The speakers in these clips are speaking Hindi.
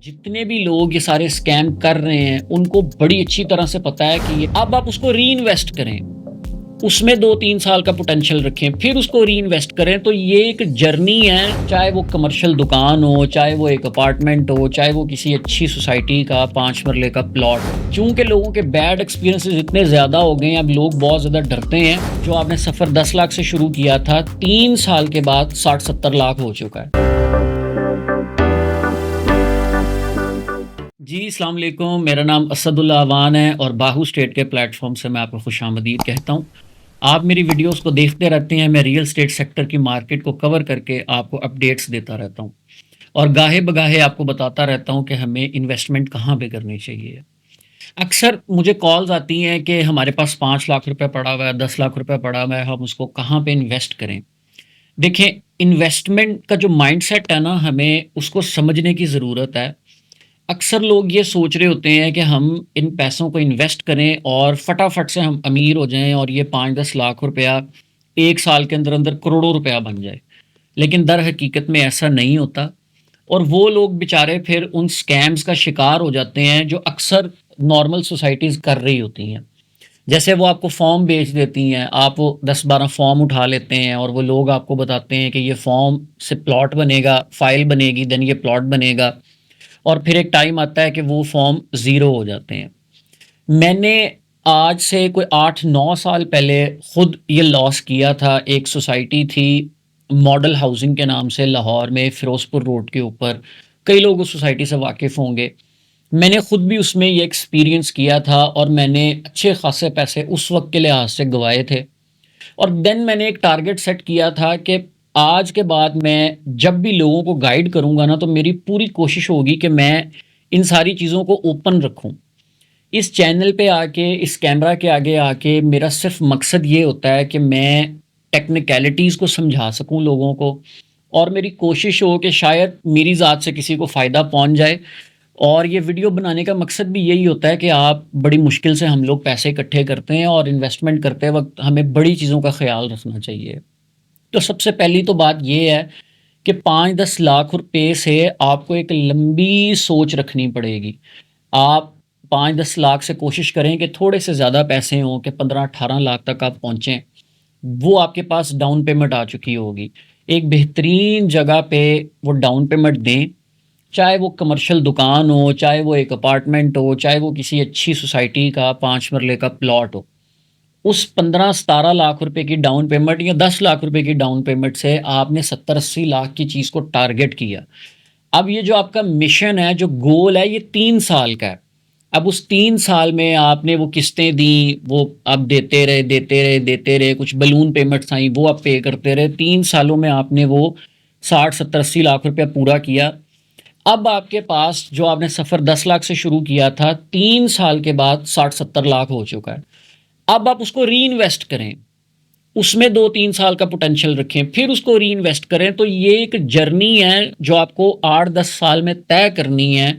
जितने भी लोग ये सारे स्कैम कर रहे हैं, उनको बड़ी अच्छी तरह से पता है कि ये अब आप उसको री-इन्वेस्ट करें, उसमें 2-3 साल का पोटेंशियल रखें, फिर उसको री-इन्वेस्ट करें, तो ये एक जर्नी है, चाहे वो कमर्शियल दुकान हो, चाहे वो एक अपार्टमेंट हो, चाहे वो किसी अच्छी सोसाइटी का 5 मरले का प्लॉट हो। चूँकि लोगों के बैड एक्सपीरियंसेस इतने ज़्यादा हो गए हैं, अब लोग बहुत ज़्यादा डरते हैं। जो आपने सफ़र 10 लाख से शुरू किया था, 3 साल के बाद 60-70 लाख हो चुका है। जी, अस्सलाम वालेकुम। मेरा नाम असदुल्ला अवान है और बाहू स्टेट के प्लेटफ़ॉर्म से मैं आपको खुशामदीद कहता हूँ। आप मेरी वीडियोज़ को देखते रहते हैं, मैं रियल एस्टेट सेक्टर की मार्केट को कवर करके आपको अपडेट्स देता रहता हूँ और गाहे-बगाहे आपको बताता रहता हूँ कि हमें इन्वेस्टमेंट कहाँ पे करनी चाहिए। अक्सर मुझे कॉल्स आती हैं कि हमारे पास 5 लाख रुपए पड़ा हुआ है, 10 लाख रुपए पड़ा हुआ है, हम उसको कहाँ पे इन्वेस्ट करें? देखें, इन्वेस्टमेंट का जो माइंडसेट है ना, हमें उसको समझने की ज़रूरत है। अक्सर लोग ये सोच रहे होते हैं कि हम इन पैसों को इन्वेस्ट करें और फटाफट से हम अमीर हो जाएं और ये 5-10 लाख रुपया 1 साल के अंदर-अंदर करोड़ों रुपया बन जाए। लेकिन दर हकीकत में ऐसा नहीं होता और वो लोग बेचारे फिर उन स्कैम्स का शिकार हो जाते हैं जो अक्सर नॉर्मल सोसाइटीज़ कर रही होती हैं। जैसे वो आपको फॉर्म बेच देती हैं, आप वो 10-12 फॉर्म उठा लेते हैं और वो लोग आपको बताते हैं कि ये फॉर्म से प्लॉट बनेगा, फाइल बनेगी, देन ये प्लॉट बनेगा। और फिर एक टाइम आता है कि वो फॉर्म ज़ीरो हो जाते हैं। मैंने आज से कोई 8-9 साल पहले खुद ये लॉस किया था। एक सोसाइटी थी मॉडल हाउसिंग के नाम से, लाहौर में फ़िरोज़पुर रोड के ऊपर। कई लोग उस सोसाइटी से वाकिफ़ होंगे। मैंने खुद भी उसमें ये एक्सपीरियंस किया था और मैंने अच्छे खासे पैसे उस वक़्त के लिहाज़ से गँवाए थे। और देन मैंने एक टारगेट सेट किया था कि आज के बाद मैं जब भी लोगों को गाइड करूँगा ना, तो मेरी पूरी कोशिश होगी कि मैं इन सारी चीज़ों को ओपन रखूँ। इस चैनल पे आके, इस कैमरा के आगे आके मेरा सिर्फ़ मकसद ये होता है कि मैं टेक्निकैलिटीज़ को समझा सकूँ लोगों को और मेरी कोशिश हो कि शायद मेरी ज़ात से किसी को फ़ायदा पहुँच जाए। और ये वीडियो बनाने का मकसद भी यही होता है कि आप बड़ी मुश्किल से हम लोग पैसे इकट्ठे करते हैं और इन्वेस्टमेंट करते वक़्त हमें बड़ी चीज़ों का ख़्याल रखना चाहिए। तो सबसे पहली तो बात ये है कि 5-10 लाख रुपए से आपको एक लंबी सोच रखनी पड़ेगी। आप 5-10 लाख से कोशिश करें कि थोड़े से ज़्यादा पैसे हों कि 15-18 लाख तक आप पहुँचें। वो आपके पास डाउन पेमेंट आ चुकी होगी। एक बेहतरीन जगह पे वो डाउन पेमेंट दें, चाहे वो कमर्शियल दुकान हो, चाहे वो एक अपार्टमेंट हो, चाहे वो किसी अच्छी सोसाइटी का 5 मरले का प्लॉट हो। उस 15-17 लाख रुपए की डाउन पेमेंट या 10 लाख रुपए की डाउन पेमेंट से आपने 70-80 लाख की चीज़ को टारगेट किया। अब ये जो आपका मिशन है, जो गोल है, ये 3 साल का है। अब उस 3 साल में आपने वो किस्तें दी, वो आप देते रहे, देते रहे, देते रहे, कुछ बलून पेमेंट्स आई, वो आप पे करते रहे। 3 सालों में आपने वो 60-70-80 लाख रुपया पूरा किया। अब आपके पास जो आपने सफ़र 10 लाख से शुरू किया था, 3 साल के बाद 60-70 लाख हो चुका है। अब आप उसको री-इन्वेस्ट करें, उसमें 2-3 साल का पोटेंशियल रखें, फिर उसको री-इन्वेस्ट करें, तो ये एक जर्नी है जो आपको 8-10 साल में तय करनी है।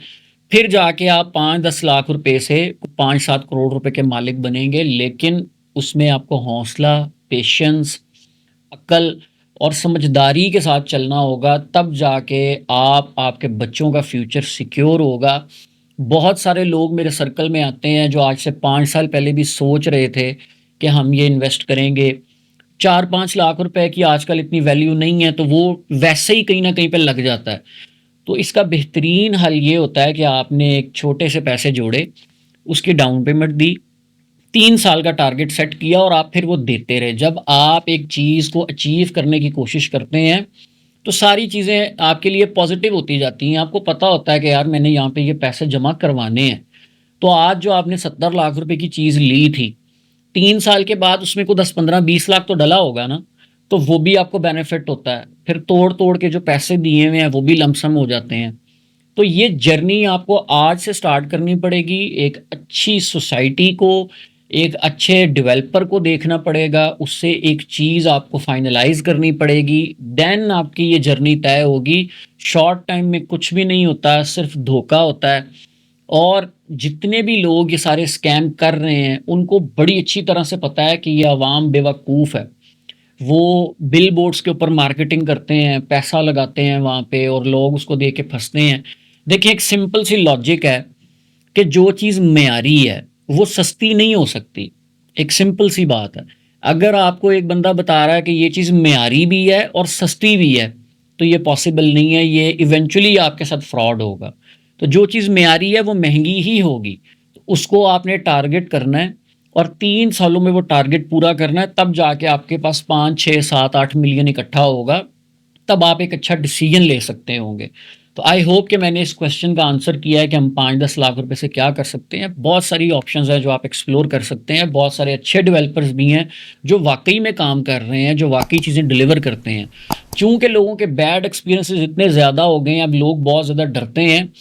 फिर जाके आप 5-10 लाख रुपए से 5-7 करोड़ रुपए के मालिक बनेंगे, लेकिन उसमें आपको हौसला, पेशेंस, अक्ल और समझदारी के साथ चलना होगा, तब जाके आप आपके बच्चों का फ्यूचर सिक्योर होगा। बहुत सारे लोग मेरे सर्कल में आते हैं जो आज से 5 साल पहले भी सोच रहे थे कि हम ये इन्वेस्ट करेंगे। 4-5 लाख रुपए की आजकल इतनी वैल्यू नहीं है, तो वो वैसे ही कहीं न कहीं पे लग जाता है। तो इसका बेहतरीन हल ये होता है कि आपने एक छोटे से पैसे जोड़े, उसकी डाउन पेमेंट दी, 3 साल का टारगेट सेट किया और आप फिर वो देते रहे। जब आप एक चीज़ को अचीव करने की कोशिश करते हैं, तो सारी चीज़ें आपके लिए पॉज़िटिव होती जाती हैं। आपको पता होता है कि यार मैंने यहाँ पे ये पैसे जमा करवाने हैं। तो आज जो आपने 70 लाख रुपए की चीज़ ली थी, 3 साल के बाद उसमें को 10, 15, 20 लाख तो डला होगा ना, तो वो भी आपको बेनिफिट होता है। फिर तोड़-तोड़ के जो पैसे दिए हुए हैं, वो भी लमसम हो जाते हैं। तो ये जर्नी आपको आज से स्टार्ट करनी पड़ेगी। एक अच्छी सोसाइटी को, एक अच्छे डेवलपर को देखना पड़ेगा, उससे एक चीज़ आपको फाइनलाइज़ करनी पड़ेगी, देन आपकी ये जर्नी तय होगी। शॉर्ट टाइम में कुछ भी नहीं होता, सिर्फ़ धोखा होता है। और जितने भी लोग ये सारे स्कैम कर रहे हैं, उनको बड़ी अच्छी तरह से पता है कि ये अवाम बेवकूफ़ है। वो बिल बोर्ड्स के ऊपर मार्केटिंग करते हैं, पैसा लगाते हैं वहाँ पे और लोग उसको देख के फँसते हैं। देखिए, एक सिंपल सी लॉजिक है कि जो चीज़ मेयारी है, वो सस्ती नहीं हो सकती। एक सिंपल सी बात है। अगर आपको एक बंदा बता रहा है कि ये चीज़ मेयारी भी है और सस्ती भी है, तो ये पॉसिबल नहीं है, ये इवेंचुअली आपके साथ फ्रॉड होगा। तो जो चीज़ मेयारी है, वो महँगी ही होगी। तो उसको आपने टारगेट करना है और 3 सालों में वो टारगेट पूरा करना है, तब जाके आपके पास 5, 6, 7, 8 मिलियन इकट्ठा होगा, तब आप एक अच्छा डिसीजन ले सकते होंगे। तो आई होप कि मैंने इस क्वेश्चन का आंसर किया है कि हम 5-10 लाख रुपए से क्या कर सकते हैं। बहुत सारी ऑप्शंस हैं जो आप एक्सप्लोर कर सकते हैं। बहुत सारे अच्छे डेवलपर्स भी हैं जो वाक़ई में काम कर रहे हैं, जो वाक़ई चीज़ें डिलीवर करते हैं। चूँकि लोगों के बैड एक्सपीरियंसेस इतने ज़्यादा हो गए हैं, अब लोग बहुत ज़्यादा डरते हैं।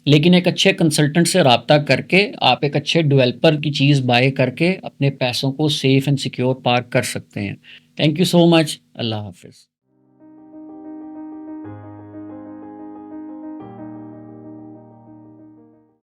लेकिन एक अच्छे कंसल्टेंट से राब्ता करके आप एक अच्छे डेवलपर की चीज़ बाय करके अपने पैसों को सेफ एंड सिक्योर पार्क कर सकते हैं। Thank you so much. अल्लाह हाफ़िज़।